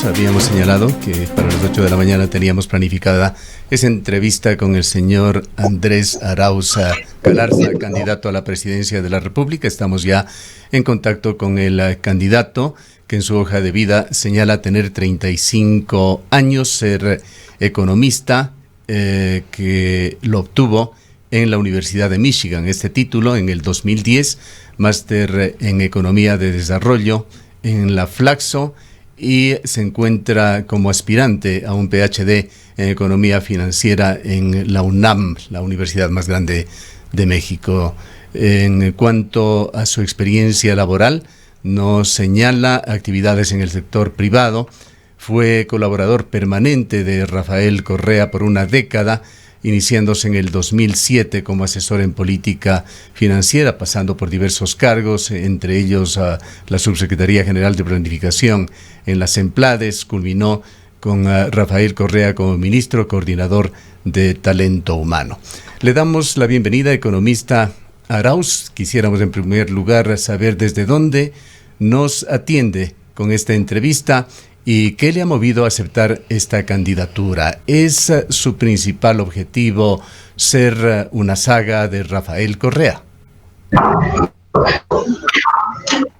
minutos habíamos señalado que para las 8 de la mañana teníamos planificada esa entrevista con el señor Andrés Arauz Galarza, candidato a la presidencia de la República. Estamos ya en contacto con el candidato, que en su hoja de vida señala tener 35 años, ser economista, que lo obtuvo en la Universidad de Michigan, este título en el 2010, máster en Economía de Desarrollo en la Flaxo, y se encuentra como aspirante a un PhD en Economía Financiera en la UNAM, la universidad más grande de México. En cuanto a su experiencia laboral, nos señala actividades en el sector privado. Fue colaborador permanente de Rafael Correa por una década, iniciándose en el 2007 como asesor en política financiera, pasando por diversos cargos, entre ellos la Subsecretaría General de Planificación en las Emplades. Culminó con Rafael Correa como ministro coordinador de Talento Humano. Le damos la bienvenida, economista Arauz. Quisiéramos en primer lugar saber desde dónde nos atiende con esta entrevista y qué le ha movido a aceptar esta candidatura. ¿Es su principal objetivo ser una saga de Rafael Correa?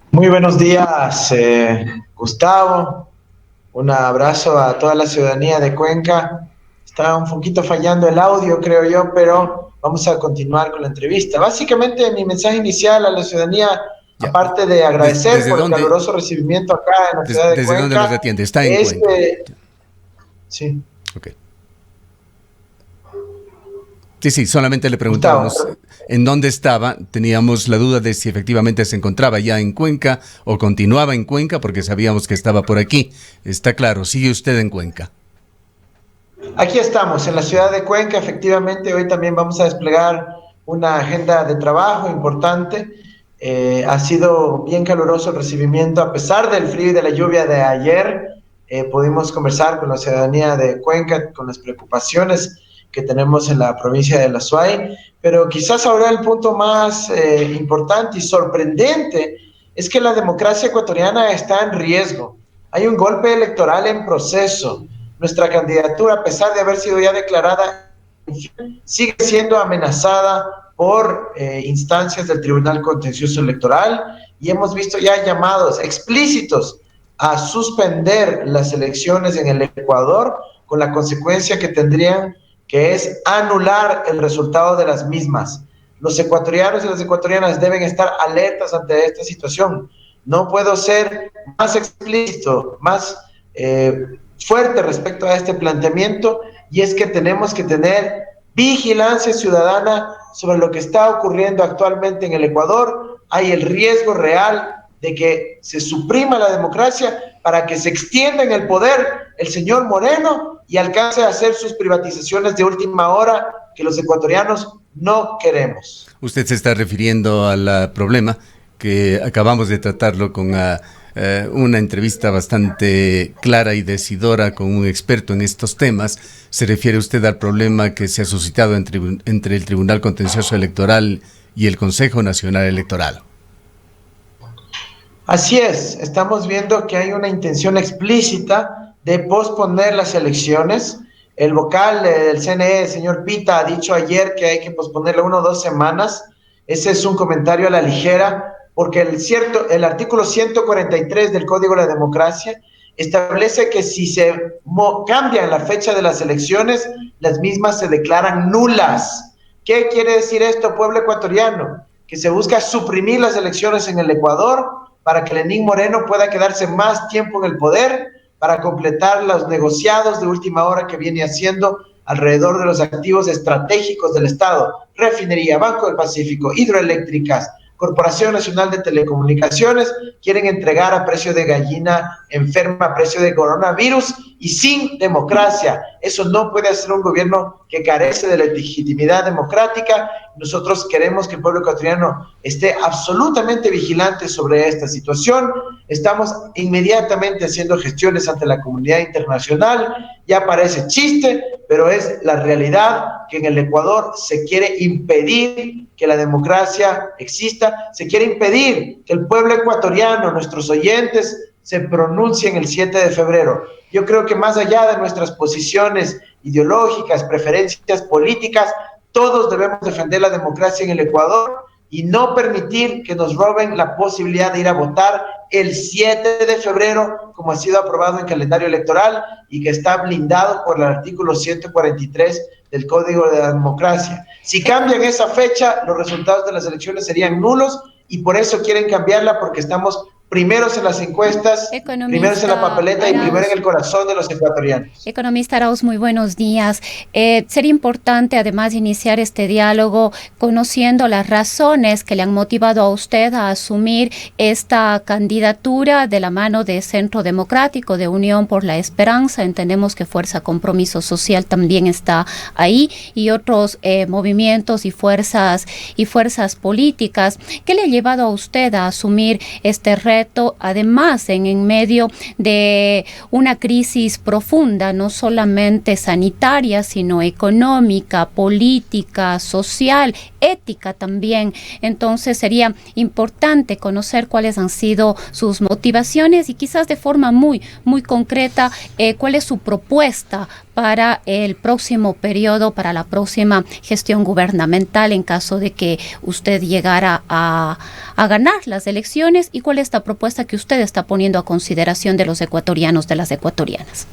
Muy buenos días, Gustavo. Un abrazo a toda la ciudadanía de Cuenca. Está un poquito fallando el audio, creo yo, pero vamos a continuar con la entrevista. Básicamente, mi mensaje inicial a la ciudadanía, aparte de agradecer por el caluroso recibimiento acá en la ciudad de Cuenca. ¿Desde dónde nos atiende? ¿Está en Cuenca? Sí. Okay. Sí, solamente le preguntábamos en dónde estaba. Teníamos la duda de si efectivamente se encontraba ya en Cuenca o continuaba en Cuenca, porque sabíamos que estaba por aquí. Está claro, sigue usted en Cuenca. Aquí estamos, en la ciudad de Cuenca. Efectivamente, hoy también vamos a desplegar una agenda de trabajo importante. Ha sido bien caluroso el recibimiento, a pesar del frío y de la lluvia de ayer. Pudimos conversar con la ciudadanía de Cuenca, con las preocupaciones que tenemos en la provincia de La Suay, pero quizás ahora el punto más importante y sorprendente es que la democracia ecuatoriana está en riesgo. Hay un golpe electoral en proceso. Nuestra candidatura, a pesar de haber sido ya declarada, sigue siendo amenazada por instancias del Tribunal Contencioso Electoral, y hemos visto ya llamados explícitos a suspender las elecciones en el Ecuador, con la consecuencia que tendrían, que es anular el resultado de las mismas. Los ecuatorianos y las ecuatorianas deben estar alertas ante esta situación. No puedo ser más explícito, más fuerte respecto a este planteamiento, y es que tenemos que tener vigilancia ciudadana sobre lo que está ocurriendo actualmente en el Ecuador. Hay el riesgo real de que se suprima la democracia para que se extienda en el poder el señor Moreno y alcance a hacer sus privatizaciones de última hora que los ecuatorianos no queremos. Usted se está refiriendo al problema que acabamos de tratarlo con una entrevista bastante clara y decidora con un experto en estos temas. ¿Se refiere usted al problema que se ha suscitado entre el Tribunal Contencioso Electoral y el Consejo Nacional Electoral? Así es, estamos viendo que hay una intención explícita de posponer las elecciones. El vocal del CNE, el señor Pita, ha dicho ayer que hay que posponerla 1 o 2 semanas. Ese es un comentario a la ligera, porque el artículo 143 del Código de la Democracia establece que si se cambia la fecha de las elecciones, las mismas se declaran nulas. ¿Qué quiere decir esto, pueblo ecuatoriano? Que se busca suprimir las elecciones en el Ecuador para que Lenín Moreno pueda quedarse más tiempo en el poder, para completar los negociados de última hora que viene haciendo alrededor de los activos estratégicos del Estado: refinería, Banco del Pacífico, hidroeléctricas, Corporación Nacional de Telecomunicaciones. Quieren entregar a precio de gallina enferma, a precio de coronavirus y sin democracia. Eso no puede hacer un gobierno que carece de la legitimidad democrática. Nosotros queremos que el pueblo ecuatoriano esté absolutamente vigilante sobre esta situación. Estamos inmediatamente haciendo gestiones ante la comunidad internacional. Ya parece chiste, pero es la realidad que en el Ecuador se quiere impedir que la democracia exista, se quiere impedir que el pueblo ecuatoriano, nuestros oyentes, se pronuncien el 7 de febrero. Yo creo que más allá de nuestras posiciones ideológicas, preferencias políticas, todos debemos defender la democracia en el Ecuador y no permitir que nos roben la posibilidad de ir a votar el 7 de febrero, como ha sido aprobado en calendario electoral y que está blindado por el artículo 143 del Código de la Democracia. Si cambian esa fecha, los resultados de las elecciones serían nulos y por eso quieren cambiarla, porque estamos primeros en las encuestas, primeros en la papeleta y primero en el corazón de los ecuatorianos. Economista Arauz, muy buenos días. Sería importante además iniciar este diálogo conociendo las razones que le han motivado a usted a asumir esta candidatura de la mano de Centro Democrático, de Unión por la Esperanza. Entendemos que Fuerza Compromiso Social también está ahí y otros movimientos y fuerzas políticas. ¿Qué le ha llevado a usted a asumir este reto? Además, en medio de una crisis profunda, no solamente sanitaria, sino económica, política, social, ética también. Entonces sería importante conocer cuáles han sido sus motivaciones y quizás de forma muy concreta, cuál es su propuesta para el próximo periodo, para la próxima gestión gubernamental en caso de que usted llegara a ganar las elecciones, y cuál es la propuesta que usted está poniendo a consideración de los ecuatorianos, de las ecuatorianas.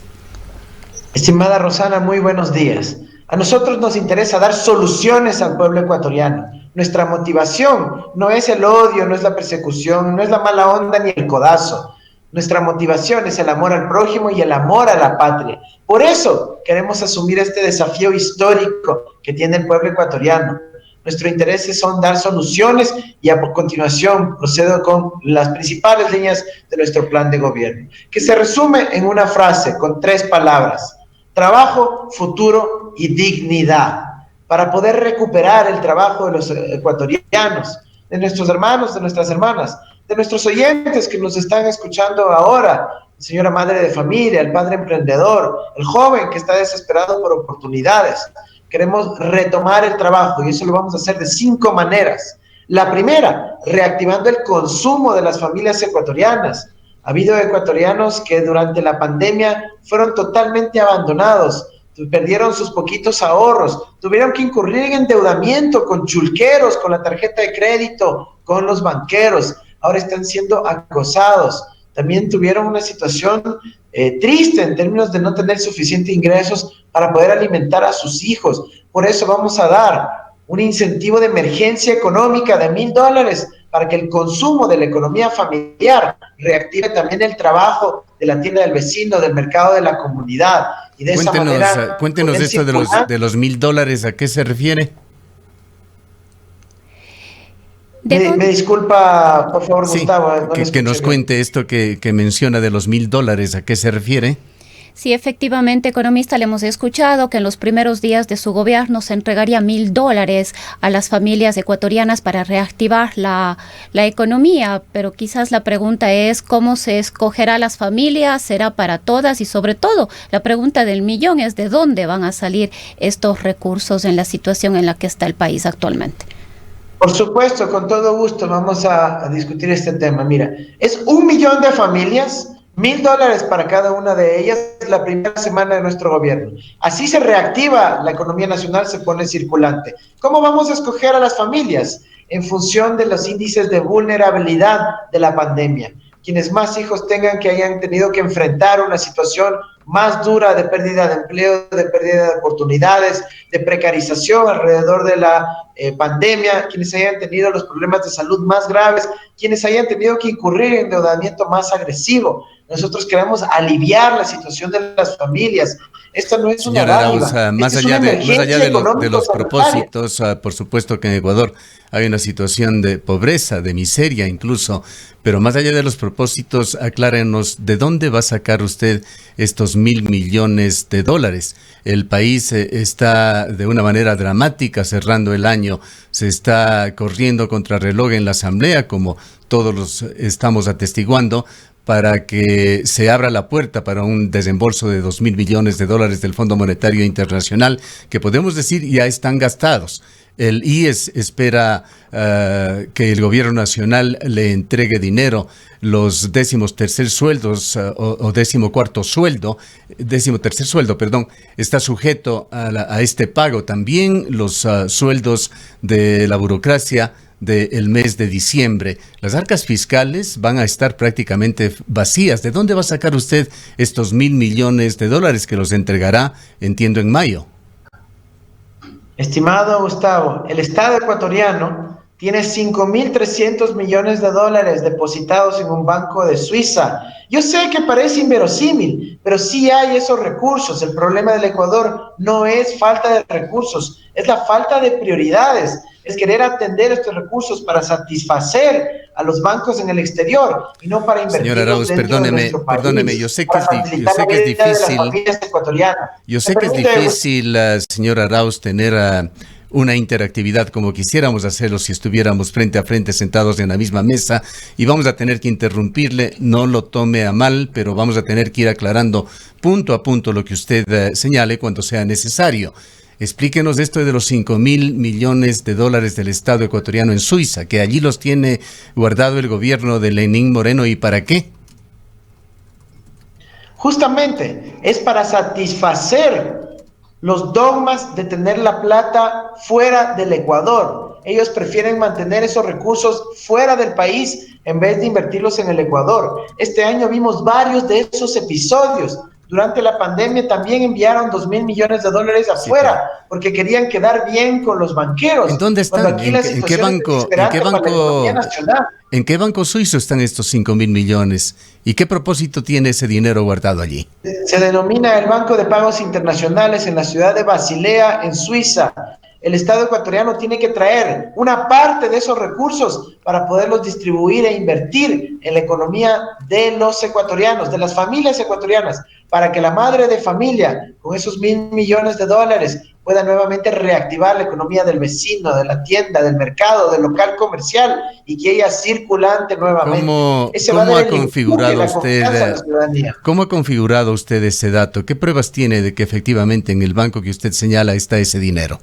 Estimada Rosana, muy buenos días. A nosotros nos interesa dar soluciones al pueblo ecuatoriano. Nuestra motivación no es el odio, no es la persecución, no es la mala onda ni el codazo. Nuestra motivación es el amor al prójimo y el amor a la patria. Por eso queremos asumir este desafío histórico que tiene el pueblo ecuatoriano. Nuestros intereses son dar soluciones y a continuación procedo con las principales líneas de nuestro plan de gobierno, que se resume en una frase con 3 palabras: trabajo, futuro y dignidad, para poder recuperar el trabajo de los ecuatorianos, de nuestros hermanos, de nuestras hermanas, de nuestros oyentes que nos están escuchando ahora, señora madre de familia, el padre emprendedor, el joven que está desesperado por oportunidades. Queremos retomar el trabajo y eso lo vamos a hacer de 5 maneras. La primera, reactivando el consumo de las familias ecuatorianas. Ha habido ecuatorianos que durante la pandemia fueron totalmente abandonados, perdieron sus poquitos ahorros, tuvieron que incurrir en endeudamiento con chulqueros, con la tarjeta de crédito, con los banqueros. Ahora están siendo acosados. También tuvieron una situación triste en términos de no tener suficientes ingresos para poder alimentar a sus hijos. Por eso vamos a dar un incentivo de emergencia económica de $1,000 para que el consumo de la economía familiar reactive también el trabajo de la tienda del vecino, del mercado de la comunidad. Y de esa manera, cuéntenos esto de los $1,000, ¿a qué se refiere? Me disculpa, por favor, sí, Gustavo. Que nos cuente esto que menciona de los $1,000, ¿a qué se refiere? Sí, efectivamente, economista, le hemos escuchado que en los primeros días de su gobierno se entregaría $1,000 a las familias ecuatorianas para reactivar la economía, pero quizás la pregunta es cómo se escogerá las familias, será para todas, y sobre todo la pregunta del millón es de dónde van a salir estos recursos en la situación en la que está el país actualmente. Por supuesto, con todo gusto vamos a discutir este tema. Mira, es 1 millón de familias, $1,000 para cada una de ellas la primera semana de nuestro gobierno. Así se reactiva la economía nacional, se pone circulante. ¿Cómo vamos a escoger a las familias? En función de los índices de vulnerabilidad de la pandemia. Quienes más hijos tengan, que hayan tenido que enfrentar una situación más dura de pérdida de empleo, de pérdida de oportunidades, de precarización alrededor de la pandemia, quienes hayan tenido los problemas de salud más graves, quienes hayan tenido que incurrir en endeudamiento más agresivo. Nosotros queremos aliviar la situación de las familias. Esto no es una dádiva. Más allá de los propósitos, por supuesto que en Ecuador hay una situación de pobreza, de miseria incluso, pero más allá de los propósitos, aclárenos de dónde va a sacar usted estos $1,000 millones. El país está de una manera dramática cerrando el año, se está corriendo contra reloj en la Asamblea, como todos los estamos atestiguando, para que se abra la puerta para un desembolso de $2,000 millones del Fondo Monetario Internacional, que podemos decir ya están gastados. El IES espera que el gobierno nacional le entregue dinero. Los 13º sueldos o 14º sueldo, 13º sueldo, perdón, está sujeto a este pago. También los sueldos de la burocracia del mes de diciembre. Las arcas fiscales van a estar prácticamente vacías. ¿De dónde va a sacar usted estos $1.000 millones que los entregará, entiendo, en mayo? Estimado Gustavo, el Estado ecuatoriano tiene $5.300 millones depositados en un banco de Suiza. Yo sé que parece inverosímil, pero sí hay esos recursos. El problema del Ecuador no es falta de recursos, es la falta de prioridades. Es querer atender estos recursos para satisfacer a los bancos en el exterior y no para invertir. Señor Arauz, perdóneme, yo sé que es difícil. Yo sé que es difícil, señor Arauz, tener una interactividad como quisiéramos hacerlo si estuviéramos frente a frente sentados en la misma mesa, y vamos a tener que interrumpirle. No lo tome a mal, pero vamos a tener que ir aclarando punto a punto lo que usted señale cuando sea necesario. Explíquenos esto de los $5.000 millones del Estado ecuatoriano en Suiza, que allí los tiene guardado el gobierno de Lenín Moreno, ¿y para qué? Justamente es para satisfacer los dogmas de tener la plata fuera del Ecuador. Ellos prefieren mantener esos recursos fuera del país en vez de invertirlos en el Ecuador. Este año vimos varios de esos episodios. Durante la pandemia también enviaron $2.000 millones afuera, porque querían quedar bien con los banqueros. ¿En dónde están? ¿En qué banco suizo están estos $5.000 millones? ¿Y qué propósito tiene ese dinero guardado allí? Se denomina el Banco de Pagos Internacionales en la ciudad de Basilea, en Suiza. El Estado ecuatoriano tiene que traer una parte de esos recursos para poderlos distribuir e invertir en la economía de los ecuatorianos, de las familias ecuatorianas, para que la madre de familia, con esos $1.000 millones, pueda nuevamente reactivar la economía del vecino, de la tienda, del mercado, del local comercial, y que ella circulante nuevamente. ¿Cómo ha configurado usted ese dato? ¿Qué pruebas tiene de que efectivamente en el banco que usted señala está ese dinero?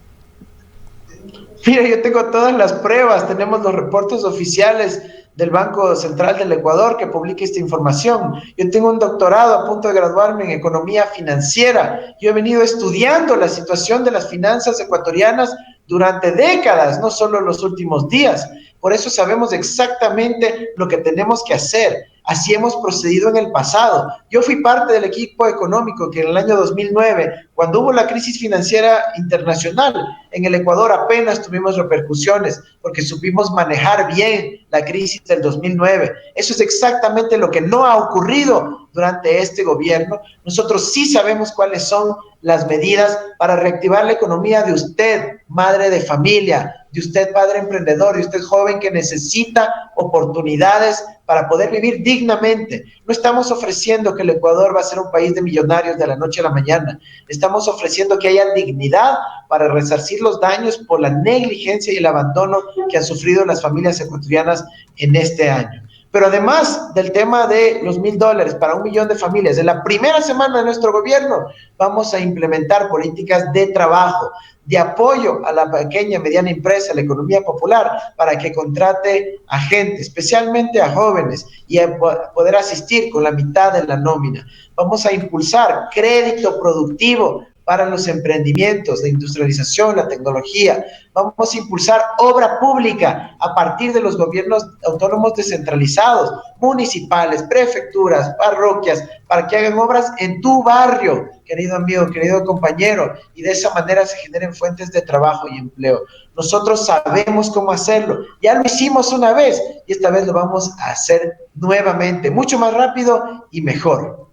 Mira, yo tengo todas las pruebas. Tenemos los reportes oficiales del Banco Central del Ecuador que publica esta información. Yo tengo un doctorado a punto de graduarme en economía financiera. Yo he venido estudiando la situación de las finanzas ecuatorianas durante décadas, no solo los últimos días. Por eso sabemos exactamente lo que tenemos que hacer. Así hemos procedido en el pasado. Yo fui parte del equipo económico que en el año 2009, cuando hubo la crisis financiera internacional, en el Ecuador apenas tuvimos repercusiones porque supimos manejar bien la crisis del 2009. Eso es exactamente lo que no ha ocurrido durante este gobierno. Nosotros sí sabemos cuáles son las medidas para reactivar la economía de usted, madre de familia, de usted, padre emprendedor, de usted, joven que necesita oportunidades para poder vivir dignamente. No estamos ofreciendo que el Ecuador va a ser un país de millonarios de la noche a la mañana. Estamos ofreciendo que haya dignidad para resarcir los daños por la negligencia y el abandono que han sufrido las familias ecuatorianas en este año. Pero además del tema de los $1.000 para 1 millón de familias, en la primera semana de nuestro gobierno vamos a implementar políticas de trabajo, de apoyo a la pequeña y mediana empresa, a la economía popular, para que contrate a gente, especialmente a jóvenes, y a poder asistir con la mitad de la nómina. Vamos a impulsar crédito productivo para los emprendimientos, la industrialización, la tecnología. Vamos a impulsar obra pública a partir de los gobiernos autónomos descentralizados, municipales, prefecturas, parroquias, para que hagan obras en tu barrio, querido amigo, querido compañero, y de esa manera se generen fuentes de trabajo y empleo. Nosotros sabemos cómo hacerlo. Ya lo hicimos una vez y esta vez lo vamos a hacer nuevamente, mucho más rápido y mejor.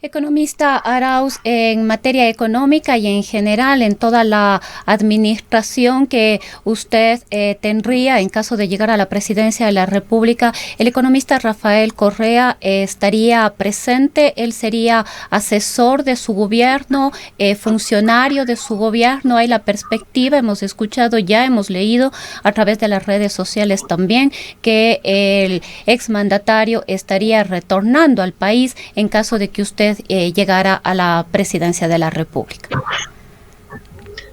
Economista Arauz, en materia económica y en general en toda la administración que usted tendría en caso de llegar a la presidencia de la República, el economista Rafael Correa estaría presente. Él sería asesor de su gobierno, funcionario de su gobierno. Hay la perspectiva, hemos escuchado ya, hemos leído a través de las redes sociales también que el exmandatario estaría retornando al país en caso de que usted llegara a la presidencia de la República.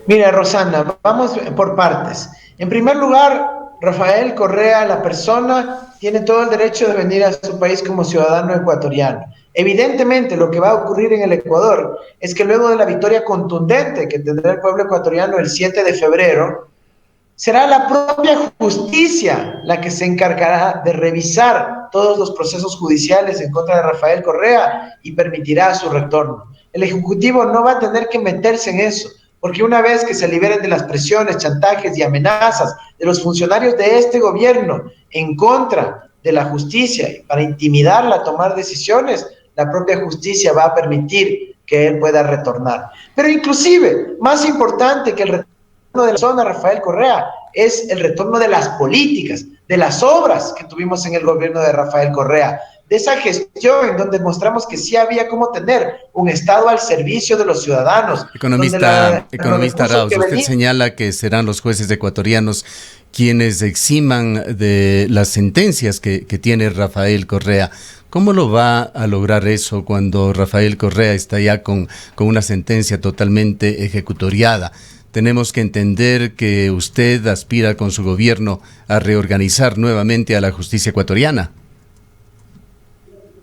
Mira, Rosana, vamos por partes. En primer lugar, Rafael Correa, la persona, tiene todo el derecho de venir a su país como ciudadano ecuatoriano. Evidentemente, lo que va a ocurrir en el Ecuador es que luego de la victoria contundente que tendrá el pueblo ecuatoriano el 7 de febrero, será la propia justicia la que se encargará de revisar todos los procesos judiciales en contra de Rafael Correa y permitirá su retorno. El Ejecutivo no va a tener que meterse en eso, porque una vez que se liberen de las presiones, chantajes y amenazas de los funcionarios de este gobierno en contra de la justicia y para intimidarla a tomar decisiones, la propia justicia va a permitir que él pueda retornar. Pero inclusive, más importante que el retorno de la persona Rafael Correa es el retorno de las políticas, de las obras que tuvimos en el gobierno de Rafael Correa, de esa gestión en donde mostramos que sí había cómo tener un Estado al servicio de los ciudadanos. Economista Arauz, usted señala que serán los jueces ecuatorianos quienes eximan de las sentencias que tiene Rafael Correa. ¿Cómo lo va a lograr eso cuando Rafael Correa está ya con una sentencia totalmente ejecutoriada? Tenemos que entender que usted aspira con su gobierno a reorganizar nuevamente a la justicia ecuatoriana.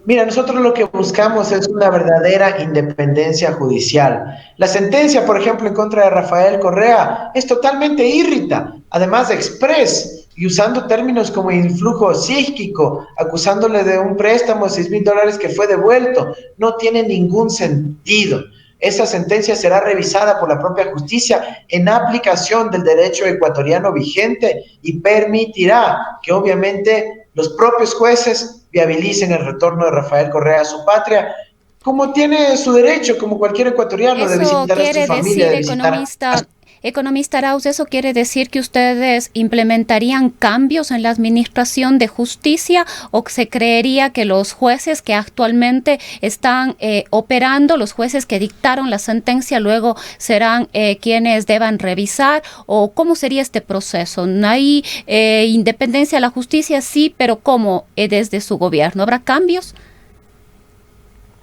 Mira, nosotros lo que buscamos es una verdadera independencia judicial. La sentencia, por ejemplo, en contra de Rafael Correa es totalmente írrita, además express, y usando términos como influjo psíquico, acusándole de un préstamo de $6,000 que fue devuelto, no tiene ningún sentido. Esa sentencia será revisada por la propia justicia en aplicación del derecho ecuatoriano vigente y permitirá que obviamente los propios jueces viabilicen el retorno de Rafael Correa a su patria, como tiene su derecho, como cualquier ecuatoriano, de visitar a su familia, de visitar... Economista Arauz, ¿eso quiere decir que ustedes implementarían cambios en la administración de justicia o se creería que los jueces que actualmente están operando, los jueces que dictaron la sentencia, luego serán quienes deban revisar? ¿O cómo sería este proceso? ¿No hay independencia de la justicia? Sí, pero ¿cómo desde su gobierno? ¿Habrá cambios?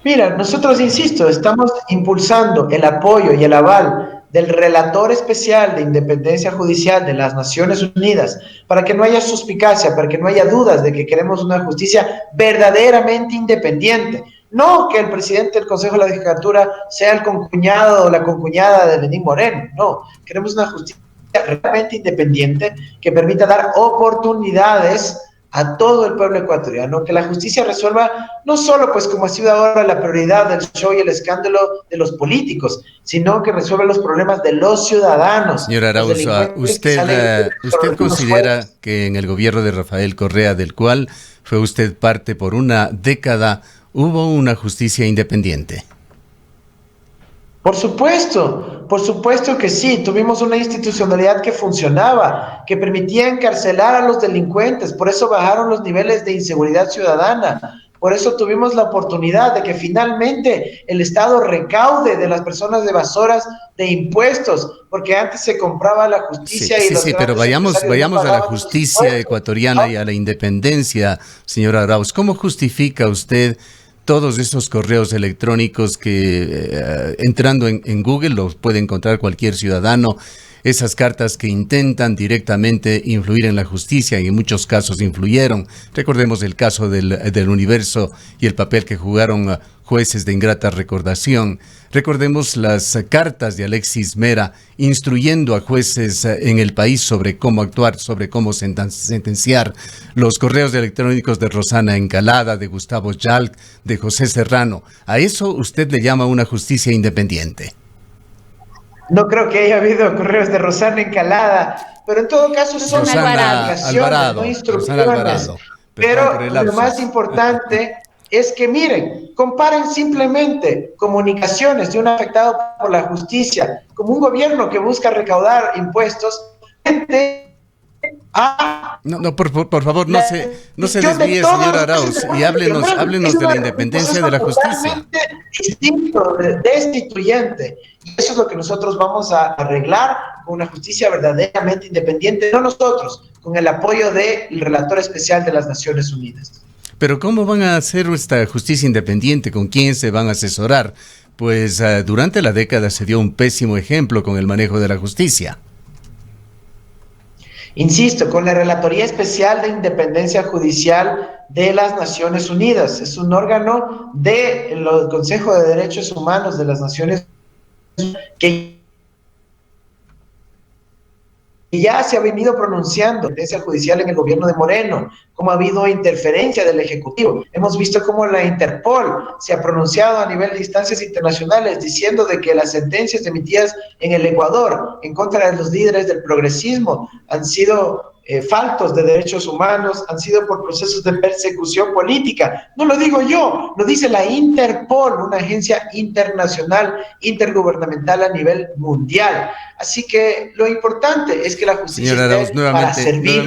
Mira, nosotros, insisto, estamos impulsando el apoyo y el aval del relator especial de independencia judicial de las Naciones Unidas, para que no haya suspicacia, para que no haya dudas de que queremos una justicia verdaderamente independiente. No que el presidente del Consejo de la Judicatura sea el concuñado o la concuñada de Lenín Moreno, no. Queremos una justicia realmente independiente que permita dar oportunidades a todo el pueblo ecuatoriano, que la justicia resuelva no solo, pues como ha sido ahora la prioridad del show y el escándalo de los políticos, sino que resuelva los problemas de los ciudadanos. Señora Arauz, ¿usted considera que en el gobierno de Rafael Correa, del cual fue usted parte por una década, hubo una justicia independiente? Por supuesto que sí. Tuvimos una institucionalidad que funcionaba, que permitía encarcelar a los delincuentes, por eso bajaron los niveles de inseguridad ciudadana, por eso tuvimos la oportunidad de que finalmente el Estado recaude de las personas evasoras de impuestos, porque antes se compraba la justicia. Sí, pero vayamos a la justicia ecuatoriana y a la independencia, señora Arauz. ¿Cómo justifica usted todos esos correos electrónicos que entrando en Google los puede encontrar cualquier ciudadano, esas cartas que intentan directamente influir en la justicia y en muchos casos influyeron? Recordemos el caso del Universo y el papel que jugaron jueces de ingrata recordación. Recordemos las cartas de Alexis Mera instruyendo a jueces en el país sobre cómo actuar, sobre cómo sentenciar. Los correos electrónicos de Rosana Encalada, de Gustavo Yalc, de José Serrano. ¿A eso usted le llama una justicia independiente? No creo que haya habido correos de Rosana Encalada, pero en todo caso son Alvarado, no instrucciones. Pero lo más importante es que miren, comparen simplemente comunicaciones de un afectado por la justicia como un gobierno que busca recaudar impuestos No, por favor, no se desvíe, señor Arauz, y háblenos de la independencia de la justicia. Distinto, destituyente. Y eso es lo que nosotros vamos a arreglar con una justicia verdaderamente independiente, no nosotros, con el apoyo del relator especial de las Naciones Unidas. Pero ¿cómo van a hacer esta justicia independiente? ¿Con quién se van a asesorar? Pues durante la década se dio un pésimo ejemplo con el manejo de la justicia. Insisto, con la Relatoría Especial de Independencia Judicial de las Naciones Unidas. Es un órgano del Consejo de Derechos Humanos de las Naciones Unidas que ya se ha venido pronunciando sentencia judicial en el gobierno de Moreno, cómo ha habido interferencia del Ejecutivo. Hemos visto cómo la Interpol se ha pronunciado a nivel de instancias internacionales diciendo de que las sentencias emitidas en el Ecuador en contra de los líderes del progresismo han sido faltos de derechos humanos, han sido por procesos de persecución política. No lo digo yo, lo dice la Interpol, una agencia internacional, intergubernamental a nivel mundial. Así que lo importante es que la justicia Señora Arauz, esté para servir.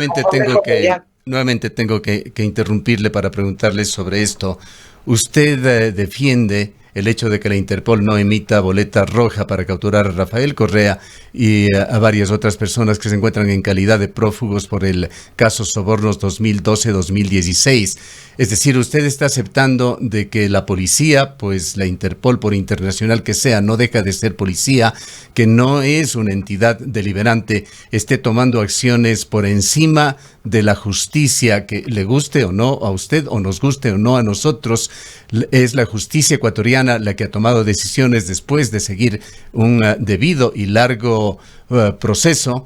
nuevamente tengo que interrumpirle para preguntarle sobre esto. Usted defiende el hecho de que la Interpol no emita boleta roja para capturar a Rafael Correa y a varias otras personas que se encuentran en calidad de prófugos por el caso Sobornos 2012-2016. Es decir, usted está aceptando de que la policía, pues la Interpol, por internacional que sea, no deja de ser policía, que no es una entidad deliberante, esté tomando acciones por encima de la justicia, que le guste o no a usted o nos guste o no a nosotros. Es la justicia ecuatoriana la que ha tomado decisiones después de seguir un debido y largo proceso.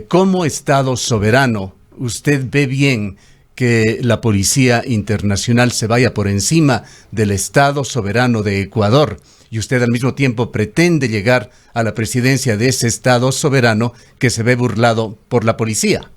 Como Estado soberano, ¿usted ve bien que la Policía Internacional se vaya por encima del Estado soberano de Ecuador? Y usted al mismo tiempo pretende llegar a la presidencia de ese Estado soberano que se ve burlado por la policía.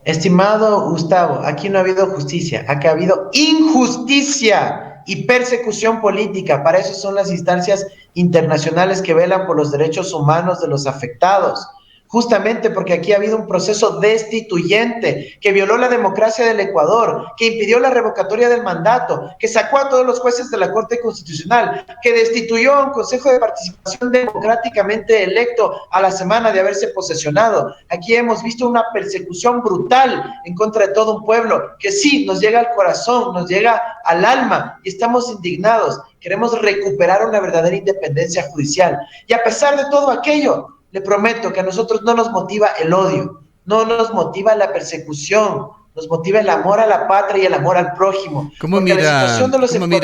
Estimado Gustavo, aquí no ha habido justicia, aquí ha habido injusticia y persecución política. Para eso son las instancias internacionales que velan por los derechos humanos de los afectados. Justamente porque aquí ha habido un proceso destituyente que violó la democracia del Ecuador, que impidió la revocatoria del mandato, que sacó a todos los jueces de la Corte Constitucional, que destituyó a un Consejo de Participación democráticamente electo a la semana de haberse posesionado. Aquí hemos visto una persecución brutal en contra de todo un pueblo que sí nos llega al corazón, nos llega al alma y estamos indignados. Queremos recuperar una verdadera independencia judicial. Y a pesar de todo aquello, le prometo que a nosotros no nos motiva el odio, no nos motiva la persecución, nos motiva el amor a la patria y el amor al prójimo. ¿Cómo mira,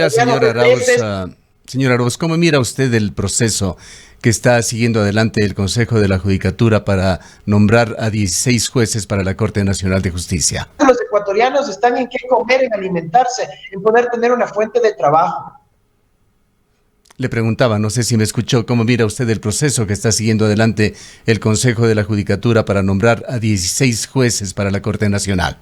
señora Arauz, cómo mira usted el proceso que está siguiendo adelante el Consejo de la Judicatura para nombrar a 16 jueces para la Corte Nacional de Justicia? Los ecuatorianos están en qué comer, en alimentarse, en poder tener una fuente de trabajo. Le preguntaba, no sé si me escuchó, ¿cómo mira usted el proceso que está siguiendo adelante el Consejo de la Judicatura para nombrar a 16 jueces para la Corte Nacional?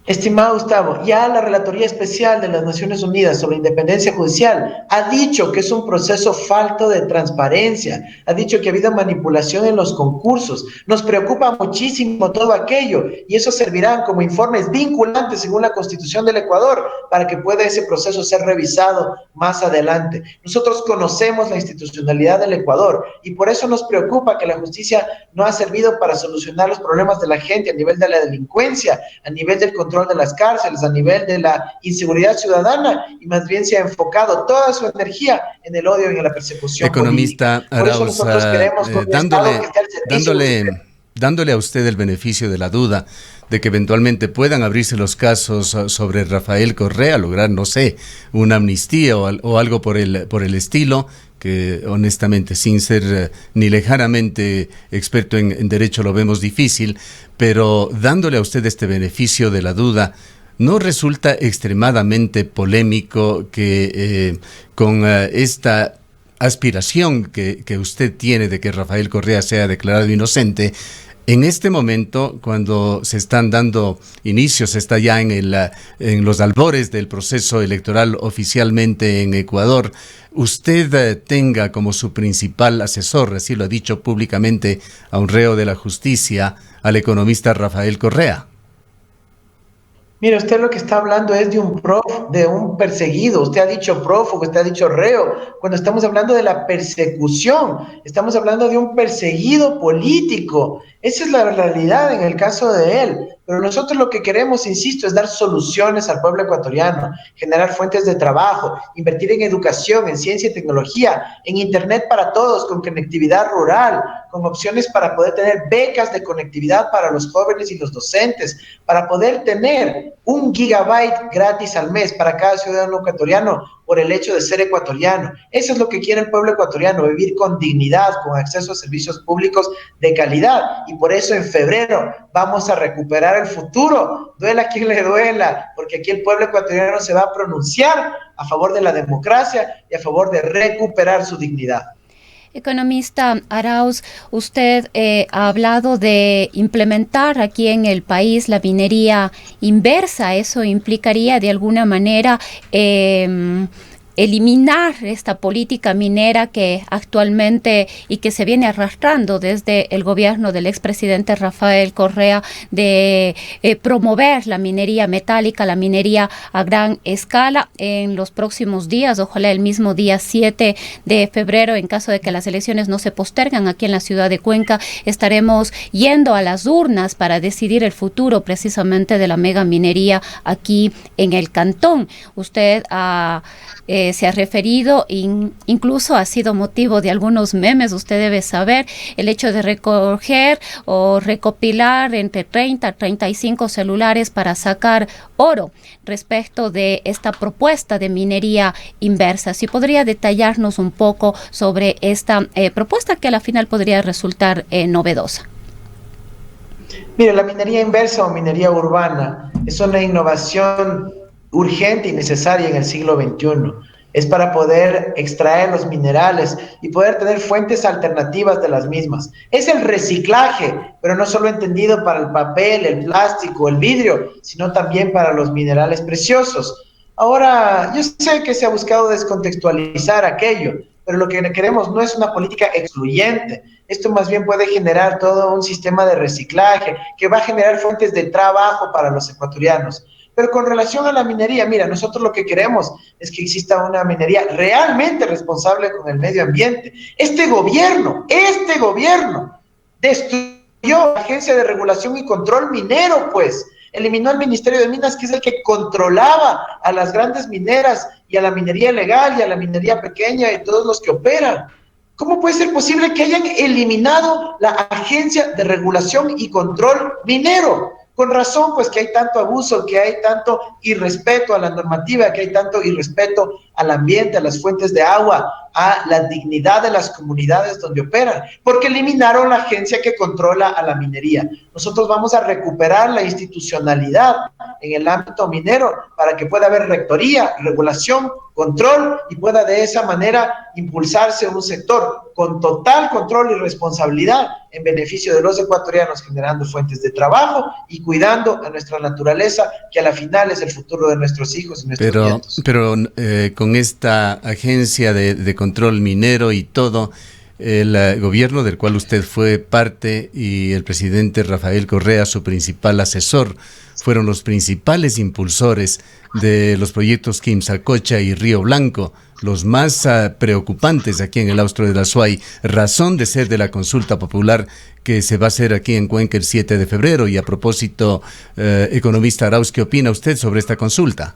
Estimado Gustavo, ya la Relatoría Especial de las Naciones Unidas sobre Independencia Judicial ha dicho que es un proceso falto de transparencia, ha dicho que ha habido manipulación en los concursos. Nos preocupa muchísimo todo aquello y eso servirá como informes vinculantes según la Constitución del Ecuador para que pueda ese proceso ser revisado más adelante. Nosotros conocemos la institucionalidad del Ecuador y por eso nos preocupa que la justicia no ha servido para solucionar los problemas de la gente a nivel de la delincuencia, a nivel del control de las cárceles, a nivel de la inseguridad ciudadana, y más bien se ha enfocado toda su energía en el odio y en la persecución Economista política. Por eso nosotros queremos dándole a usted el beneficio de la duda de que eventualmente puedan abrirse los casos sobre Rafael Correa, lograr, no sé, una amnistía o algo por el estilo, que honestamente, sin ser ni lejanamente experto en derecho, lo vemos difícil, pero dándole a usted este beneficio de la duda, ¿no resulta extremadamente polémico que con esta aspiración que usted tiene de que Rafael Correa sea declarado inocente, en este momento, cuando se están dando inicios, se está ya en los albores del proceso electoral oficialmente en Ecuador, usted tenga como su principal asesor, así lo ha dicho públicamente a un reo de la justicia, al economista Rafael Correa? Mire, usted lo que está hablando es de un perseguido. Usted ha dicho prófugo, usted ha dicho reo. Cuando estamos hablando de la persecución, estamos hablando de un perseguido político. Esa es la realidad en el caso de él. pero nosotros lo que queremos, insisto, es dar soluciones al pueblo ecuatoriano, generar fuentes de trabajo, invertir en educación, en ciencia y tecnología, en internet para todos, con conectividad rural, con opciones para poder tener becas de conectividad para los jóvenes y los docentes, para poder tener 1 GB gratis al mes para cada ciudadano ecuatoriano por el hecho de ser ecuatoriano. Eso es lo que quiere el pueblo ecuatoriano, vivir con dignidad, con acceso a servicios públicos de calidad. Y por eso en febrero vamos a recuperar el futuro, duela a quien le duela, porque aquí el pueblo ecuatoriano se va a pronunciar a favor de la democracia y a favor de recuperar su dignidad. Economista Arauz, usted ha hablado de implementar aquí en el país la minería inversa. Eso implicaría de alguna manera eliminar esta política minera que actualmente y que se viene arrastrando desde el gobierno del expresidente Rafael Correa de promover la minería metálica, la minería a gran escala. En los próximos días, ojalá el mismo día 7 de febrero, en caso de que las elecciones no se postergan aquí en la ciudad de Cuenca, estaremos yendo a las urnas para decidir el futuro precisamente de la mega minería aquí en el cantón. Usted se ha referido, incluso ha sido motivo de algunos memes, usted debe saber, el hecho de recoger o recopilar entre 30 a 35 celulares para sacar oro respecto de esta propuesta de minería inversa. Si podría detallarnos un poco sobre esta propuesta que a la final podría resultar novedosa. Mire, la minería inversa o minería urbana es una innovación urgente y necesaria en el siglo XXI. Es para poder extraer los minerales y poder tener fuentes alternativas de las mismas. Es el reciclaje, pero no solo entendido para el papel, el plástico, el vidrio, sino también para los minerales preciosos. Ahora, yo sé que se ha buscado descontextualizar aquello, pero lo que queremos no es una política excluyente. Esto más bien puede generar todo un sistema de reciclaje que va a generar fuentes de trabajo para los ecuatorianos. Pero con relación a la minería, mira, nosotros lo que queremos es que exista una minería realmente responsable con el medio ambiente. Este gobierno destruyó la Agencia de Regulación y Control Minero, pues. Eliminó el Ministerio de Minas, que es el que controlaba a las grandes mineras y a la minería legal y a la minería pequeña y todos los que operan. ¿Cómo puede ser posible que hayan eliminado la Agencia de Regulación y Control Minero? Con razón, pues que hay tanto abuso, que hay tanto irrespeto a la normativa, que hay tanto irrespeto al ambiente, a las fuentes de agua, a la dignidad de las comunidades donde operan, porque eliminaron la agencia que controla a la minería. Nosotros vamos a recuperar la institucionalidad en el ámbito minero para que pueda haber rectoría, regulación, control y pueda de esa manera impulsarse un sector con total control y responsabilidad en beneficio de los ecuatorianos, generando fuentes de trabajo y cuidando a nuestra naturaleza, que a la final es el futuro de nuestros hijos y nuestros nietos. Pero con esta agencia de control minero y todo, el gobierno del cual usted fue parte y el presidente Rafael Correa, su principal asesor, fueron los principales impulsores de los proyectos Quimsacocha y Río Blanco, los más preocupantes aquí en el Austro del Azuay, razón de ser de la consulta popular que se va a hacer aquí en Cuenca el 7 de febrero. Y a propósito, economista Arauz, ¿qué opina usted sobre esta consulta?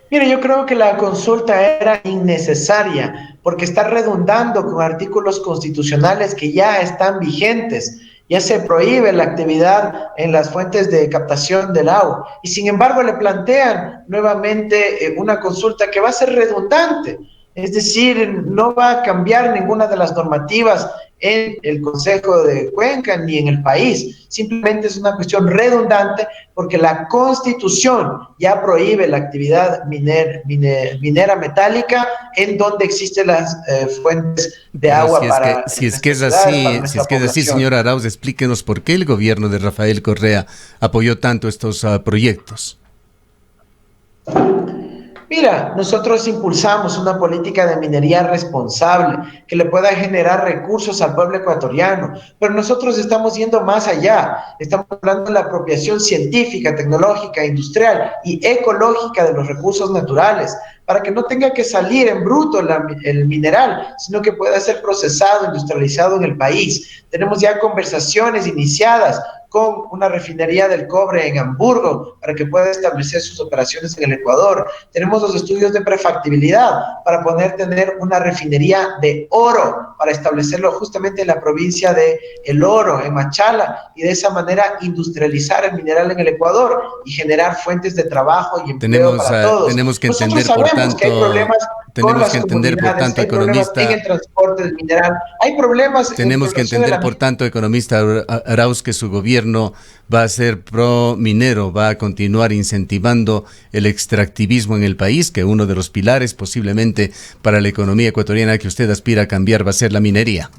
Mire, yo creo que la consulta era innecesaria porque está redundando con artículos constitucionales que ya están vigentes. Ya se prohíbe la actividad en las fuentes de captación del agua y sin embargo le plantean nuevamente una consulta que va a ser redundante, es decir, no va a cambiar ninguna de las normativas en el Consejo de Cuenca ni en el país, simplemente es una cuestión redundante porque la Constitución ya prohíbe la actividad minera metálica en donde existen las fuentes de agua para... Si es que es así, señor Arauz, explíquenos por qué el gobierno de Rafael Correa apoyó tanto estos proyectos. Mira, nosotros impulsamos una política de minería responsable que le pueda generar recursos al pueblo ecuatoriano, pero nosotros estamos yendo más allá, estamos hablando de la apropiación científica, tecnológica, industrial y ecológica de los recursos naturales, para que no tenga que salir en bruto el mineral, sino que pueda ser procesado, industrializado en el país. Tenemos ya conversaciones iniciadas con una refinería del cobre en Hamburgo para que pueda establecer sus operaciones en el Ecuador. Tenemos los estudios de prefactibilidad para poder tener una refinería de oro, para establecerlo justamente en la provincia de El Oro, en Machala, y de esa manera industrializar el mineral en el Ecuador y generar fuentes de trabajo y empleo para todos. Tenemos que Nosotros entender, por sabemos que hay problemas con las comunidades, hay problemas en el transporte del mineral, hay problemas tenemos que entender, por tanto, economista Arauz, que su gobierno va a ser pro minero, va a continuar incentivando el extractivismo en el país, que uno de los pilares posiblemente para la economía ecuatoriana que usted aspira a cambiar va a ser la minería.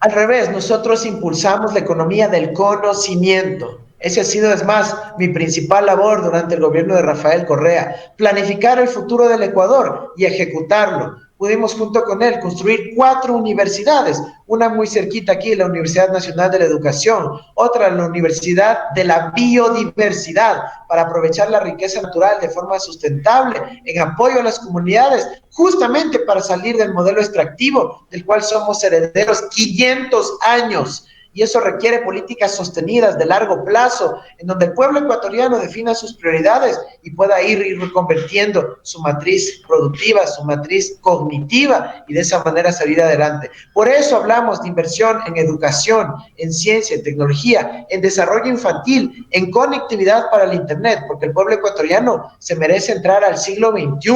Al revés, nosotros impulsamos la economía del conocimiento. Ese ha sido, es más, mi principal labor durante el gobierno de Rafael Correa, planificar el futuro del Ecuador y ejecutarlo. Pudimos junto con él construir 4 universidades, una muy cerquita aquí, la Universidad Nacional de la Educación, otra la Universidad de la Biodiversidad, para aprovechar la riqueza natural de forma sustentable, en apoyo a las comunidades, justamente para salir del modelo extractivo, del cual somos herederos 500 años. Y eso requiere políticas sostenidas de largo plazo, en donde el pueblo ecuatoriano defina sus prioridades y pueda ir reconvirtiendo su matriz productiva, su matriz cognitiva, y de esa manera salir adelante. Por eso hablamos de inversión en educación, en ciencia, en tecnología, en desarrollo infantil, en conectividad para el Internet, porque el pueblo ecuatoriano se merece entrar al siglo XXI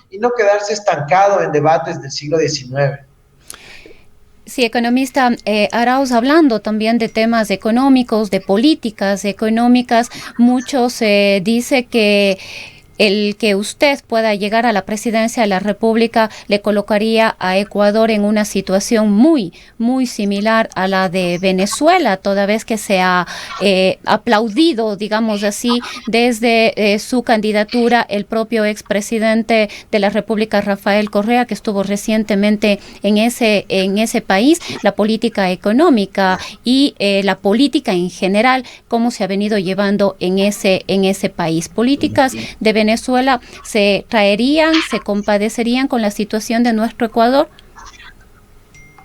y no quedarse estancado en debates del siglo XIX. Sí, economista Arauz, hablando también de temas económicos, de políticas económicas, muchos dice que el que usted pueda llegar a la presidencia de la República le colocaría a Ecuador en una situación muy, muy similar a la de Venezuela, toda vez que se ha aplaudido, digamos así, desde su candidatura el propio expresidente de la República, Rafael Correa, que estuvo recientemente en ese país, la política económica y la política en general, cómo se ha venido llevando en ese país. Políticas de Venezuela se traerían, se compadecerían con la situación de nuestro Ecuador.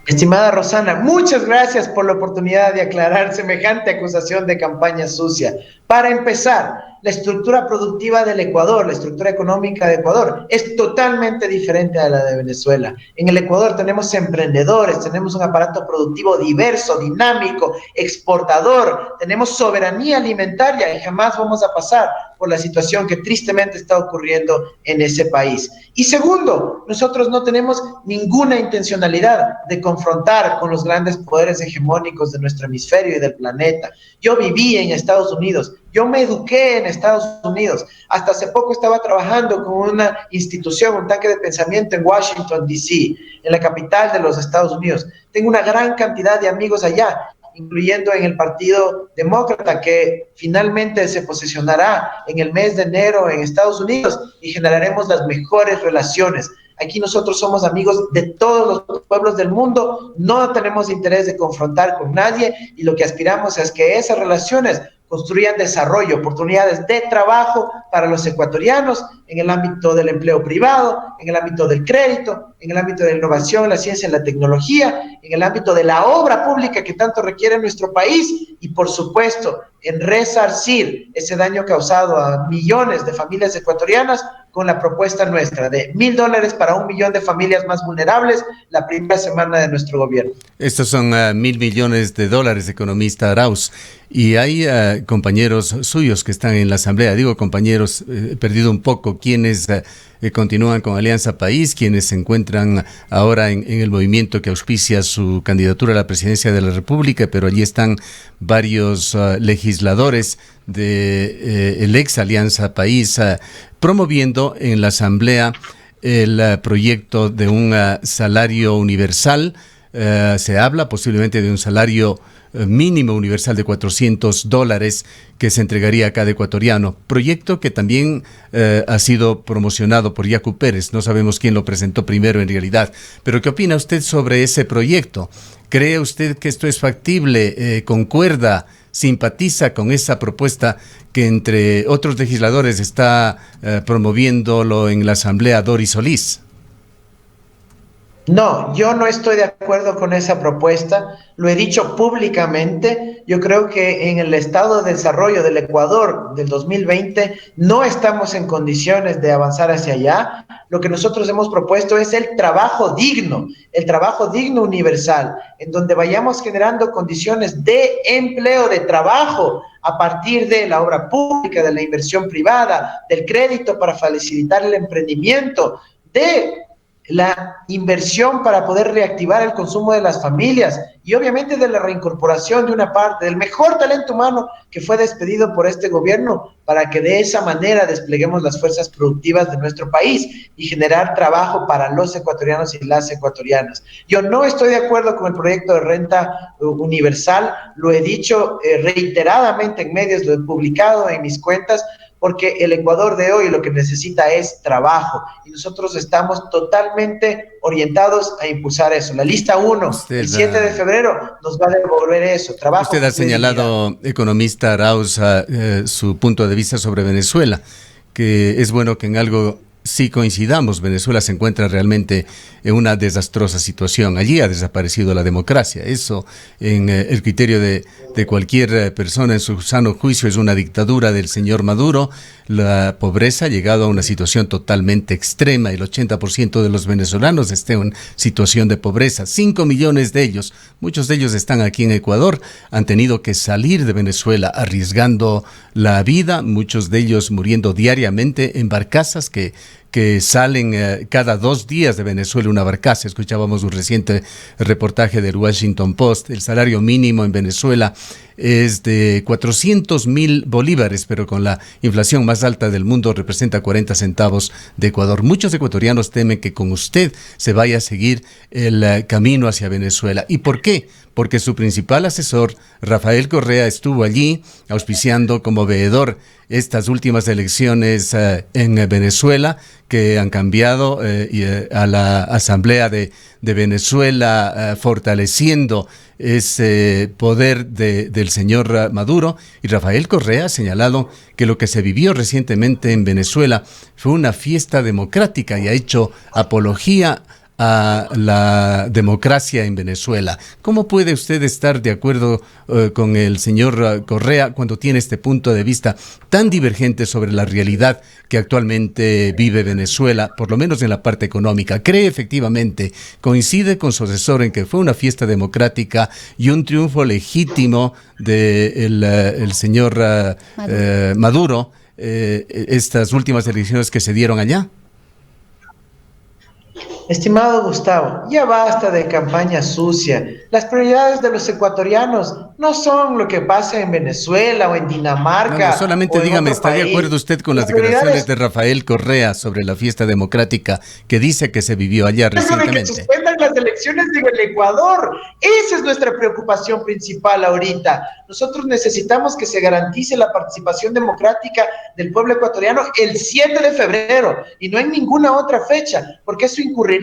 Estimada Rosana, muchas gracias por la oportunidad de aclarar semejante acusación de campaña sucia. Para empezar, la estructura productiva del Ecuador, la estructura económica de Ecuador es totalmente diferente a la de Venezuela. En el Ecuador tenemos emprendedores, tenemos un aparato productivo diverso, dinámico, exportador, tenemos soberanía alimentaria y jamás vamos a pasar por la situación que tristemente está ocurriendo en ese país. Y segundo, nosotros no tenemos ninguna intencionalidad de confrontar con los grandes poderes hegemónicos de nuestro hemisferio y del planeta. Yo viví en Estados Unidos, yo me eduqué en Estados Unidos, hasta hace poco estaba trabajando con una institución, un tanque de pensamiento en Washington, D.C., en la capital de los Estados Unidos. Tengo una gran cantidad de amigos allá, incluyendo en el Partido Demócrata, que finalmente se posicionará en el mes de enero en Estados Unidos y generaremos las mejores relaciones. Aquí nosotros somos amigos de todos los pueblos del mundo, no tenemos interés de confrontar con nadie y lo que aspiramos es que esas relaciones construyan desarrollo, oportunidades de trabajo para los ecuatorianos en el ámbito del empleo privado, en el ámbito del crédito, en el ámbito de la innovación, la ciencia y la tecnología, en el ámbito de la obra pública que tanto requiere nuestro país y, por supuesto, en resarcir ese daño causado a millones de familias ecuatorianas con la propuesta nuestra de $1,000 para 1 millón de familias más vulnerables la primera semana de nuestro gobierno. Estos son $1,000 millones, economista Arauz. Y hay compañeros suyos que están en la Asamblea, digo compañeros, he perdido un poco, quienes continúan con Alianza País, quienes se encuentran ahora en el movimiento que auspicia su candidatura a la presidencia de la República, pero allí están varios legisladores de el ex Alianza País promoviendo en la Asamblea el proyecto de un salario universal. Se habla posiblemente de un salario mínimo universal de $400 que se entregaría a cada ecuatoriano. Proyecto que también ha sido promocionado por Yacu Pérez. No sabemos quién lo presentó primero en realidad. Pero ¿qué opina usted sobre ese proyecto? ¿Cree usted que esto es factible? ¿Concuerda? ¿Simpatiza con esa propuesta que entre otros legisladores está promoviéndolo en la Asamblea Doris Solís? No, yo no estoy de acuerdo con esa propuesta, lo he dicho públicamente. Yo creo que en el estado de desarrollo del Ecuador del 2020 no estamos en condiciones de avanzar hacia allá. Lo que nosotros hemos propuesto es el trabajo digno universal, en donde vayamos generando condiciones de empleo, de trabajo, a partir de la obra pública, de la inversión privada, del crédito para facilitar el emprendimiento, de la inversión para poder reactivar el consumo de las familias y obviamente de la reincorporación de una parte del mejor talento humano que fue despedido por este gobierno, para que de esa manera despleguemos las fuerzas productivas de nuestro país y generar trabajo para los ecuatorianos y las ecuatorianas. Yo no estoy de acuerdo con el proyecto de renta universal, lo he dicho reiteradamente en medios, lo he publicado en mis cuentas, porque el Ecuador de hoy lo que necesita es trabajo y nosotros estamos totalmente orientados a impulsar eso. La lista 1, el 7 de febrero, nos va a devolver eso, trabajo. Usted ha señalado, economista Arauz, su punto de vista sobre Venezuela, que es bueno que en algo sí coincidamos. Venezuela se encuentra realmente en una desastrosa situación. Allí ha desaparecido la democracia. Eso, en el criterio de cualquier persona en su sano juicio, es una dictadura del señor Maduro. La pobreza ha llegado a una situación totalmente extrema. El 80% de los venezolanos están en situación de pobreza. 5 millones de ellos, muchos de ellos están aquí en Ecuador, han tenido que salir de Venezuela arriesgando la vida, muchos de ellos muriendo diariamente en barcazas que salen cada 2 días de Venezuela una barcaza. Escuchábamos un reciente reportaje del Washington Post. El salario mínimo en Venezuela es de 400,000 bolívares, pero con la inflación más alta del mundo representa 40 centavos de Ecuador. Muchos ecuatorianos temen que con usted se vaya a seguir el camino hacia Venezuela. ¿Y por qué? Porque su principal asesor, Rafael Correa, estuvo allí auspiciando como veedor estas últimas elecciones en Venezuela, que han cambiado a la Asamblea de Venezuela, fortaleciendo ese poder del señor Maduro. Y Rafael Correa ha señalado que lo que se vivió recientemente en Venezuela fue una fiesta democrática y ha hecho apología a la democracia en Venezuela. ¿Cómo puede usted estar de acuerdo con el señor Correa cuando tiene este punto de vista tan divergente sobre la realidad que actualmente vive Venezuela, por lo menos en la parte económica? ¿Cree efectivamente, coincide con su asesor en que fue una fiesta democrática y un triunfo legítimo del el señor Maduro, estas últimas elecciones que se dieron allá? Estimado Gustavo, ya basta de campaña sucia. Las prioridades de los ecuatorianos no son lo que pasa en Venezuela o en Dinamarca. No, solamente dígame, ¿está de acuerdo usted con las declaraciones de Rafael Correa sobre la fiesta democrática que dice que se vivió allá recientemente? Que suspendan las elecciones en el Ecuador. Esa es nuestra preocupación principal ahorita. Nosotros necesitamos que se garantice la participación democrática del pueblo ecuatoriano el 7 de febrero y no en ninguna otra fecha, porque eso incurriría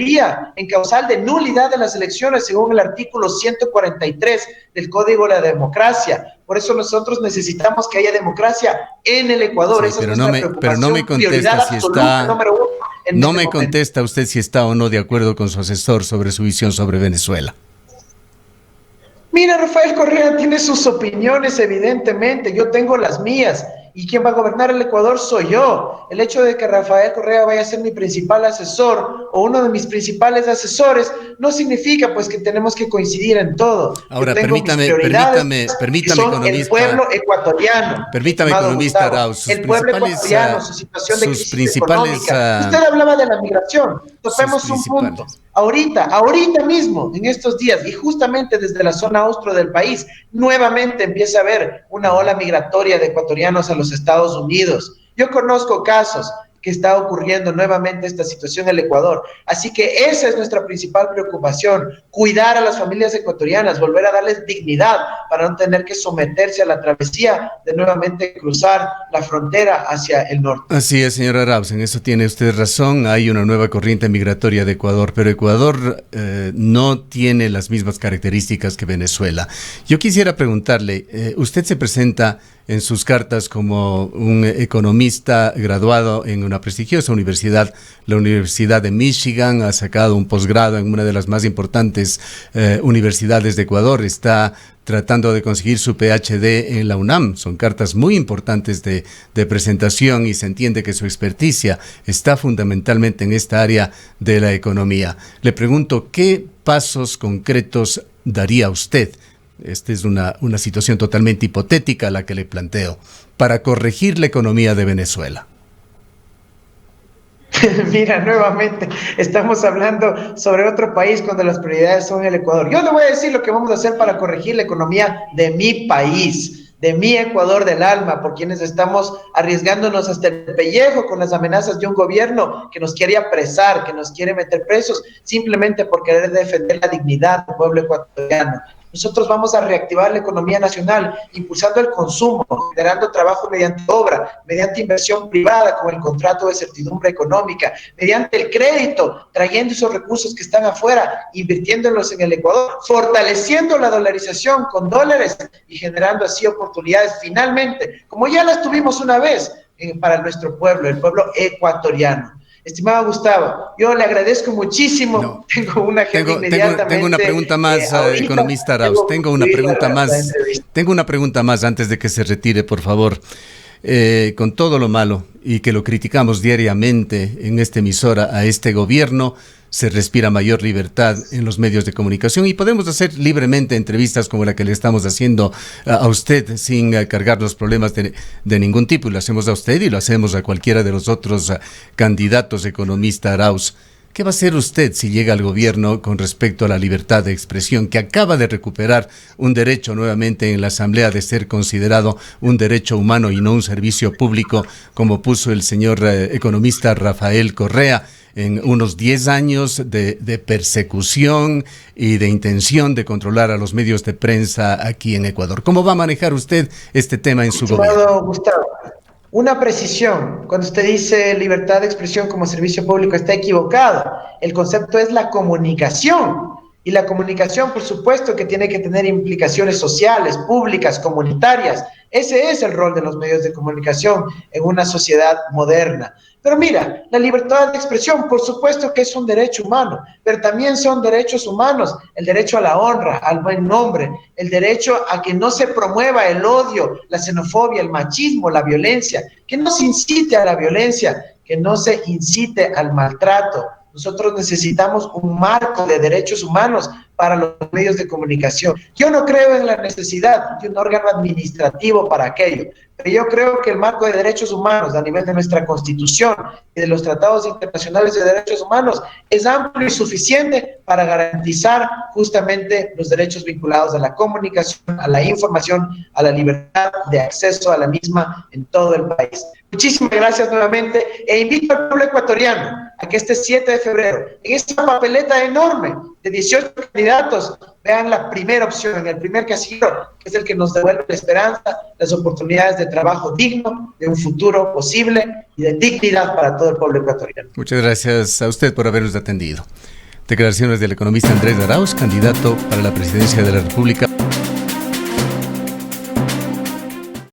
en causal de nulidad de las elecciones según el artículo 143 del Código de la Democracia. Por eso nosotros necesitamos que haya democracia en el Ecuador. Sí, pero no me contesta si está, no me contesta usted si está o no de acuerdo con su asesor sobre su visión sobre Venezuela. Mira, Rafael Correa tiene sus opiniones, evidentemente, yo tengo las mías, y quien va a gobernar el Ecuador soy yo. El hecho de que Rafael Correa vaya a ser mi principal asesor o uno de mis principales asesores no significa pues que tenemos que coincidir en todo. Ahora, permítame, economista. El pueblo ecuatoriano. Permítame, economista Arauz. El pueblo ecuatoriano, su situación de crisis económica. Usted hablaba de la migración. Topemos un punto. Ahorita mismo, en estos días, y justamente desde la zona austro del país, nuevamente empieza a haber una ola migratoria de ecuatorianos a los Estados Unidos. Yo conozco casos que está ocurriendo nuevamente esta situación en el Ecuador. Así que esa es nuestra principal preocupación, cuidar a las familias ecuatorianas, volver a darles dignidad para no tener que someterse a la travesía de nuevamente cruzar la frontera hacia el norte. Así es, señor Arauz, en eso tiene usted razón. Hay una nueva corriente migratoria de Ecuador, pero Ecuador no tiene las mismas características que Venezuela. Yo quisiera preguntarle, usted se presenta en sus cartas como un economista graduado en una prestigiosa universidad, la Universidad de Michigan. Ha sacado un posgrado en una de las más importantes universidades de Ecuador. Está tratando de conseguir su PhD en la UNAM. Son cartas muy importantes de presentación y se entiende que su experticia está fundamentalmente en esta área de la economía. Le pregunto, ¿qué pasos concretos daría usted? Esta es una situación totalmente hipotética la que le planteo, para corregir la economía de Venezuela. Mira, nuevamente estamos hablando sobre otro país cuando las prioridades son el Ecuador. Yo le voy a decir lo que vamos a hacer para corregir la economía de mi país, de mi Ecuador del alma, por quienes estamos arriesgándonos hasta el pellejo con las amenazas de un gobierno que nos quiere apresar, que nos quiere meter presos, simplemente por querer defender la dignidad del pueblo ecuatoriano. Nosotros vamos a reactivar la economía nacional, impulsando el consumo, generando trabajo mediante obra, mediante inversión privada con el contrato de certidumbre económica, mediante el crédito, trayendo esos recursos que están afuera, invirtiéndolos en el Ecuador, fortaleciendo la dolarización con dólares y generando así oportunidades finalmente, como ya las tuvimos una vez para nuestro pueblo, el pueblo ecuatoriano. Estimado Gustavo, yo le agradezco muchísimo. No. Tengo una Tengo una pregunta más, economista Arauz. Tengo una pregunta más antes de que se retire, por favor. Con todo lo malo y que lo criticamos diariamente en esta emisora a este gobierno, se respira mayor libertad en los medios de comunicación y podemos hacer libremente entrevistas como la que le estamos haciendo a usted sin cargar los problemas de ningún tipo. Y lo hacemos a usted y lo hacemos a cualquiera de los otros candidatos, economista Arauz. ¿Qué va a hacer usted si llega al gobierno con respecto a la libertad de expresión, que acaba de recuperar un derecho nuevamente en la Asamblea de ser considerado un derecho humano y no un servicio público, como puso el señor economista Rafael Correa, en unos 10 años de persecución y de intención de controlar a los medios de prensa aquí en Ecuador? ¿Cómo va a manejar usted este tema en su gobierno? Gustavo, una precisión. Cuando usted dice libertad de expresión como servicio público, está equivocado. El concepto es la comunicación. Y la comunicación, por supuesto, que tiene que tener implicaciones sociales, públicas, comunitarias. Ese es el rol de los medios de comunicación en una sociedad moderna. Pero mira, la libertad de expresión, por supuesto que es un derecho humano, pero también son derechos humanos, el derecho a la honra, al buen nombre, el derecho a que no se promueva el odio, la xenofobia, el machismo, la violencia, que no se incite a la violencia, que no se incite al maltrato. Nosotros necesitamos un marco de derechos humanos para los medios de comunicación. Yo no creo en la necesidad de un órgano administrativo para aquello, pero yo creo que el marco de derechos humanos a nivel de nuestra Constitución y de los tratados internacionales de derechos humanos es amplio y suficiente para garantizar justamente los derechos vinculados a la comunicación, a la información, a la libertad de acceso a la misma en todo el país. Muchísimas gracias nuevamente e invito al pueblo ecuatoriano a que este 7 de febrero, en esta papeleta enorme de 18 candidatos, vean la primera opción, en el primer casillero, que es el que nos devuelve la esperanza, las oportunidades de trabajo digno, de un futuro posible y de dignidad para todo el pueblo ecuatoriano. Muchas gracias a usted por habernos atendido. Declaraciones del economista Andrés Arauz, candidato para la presidencia de la República.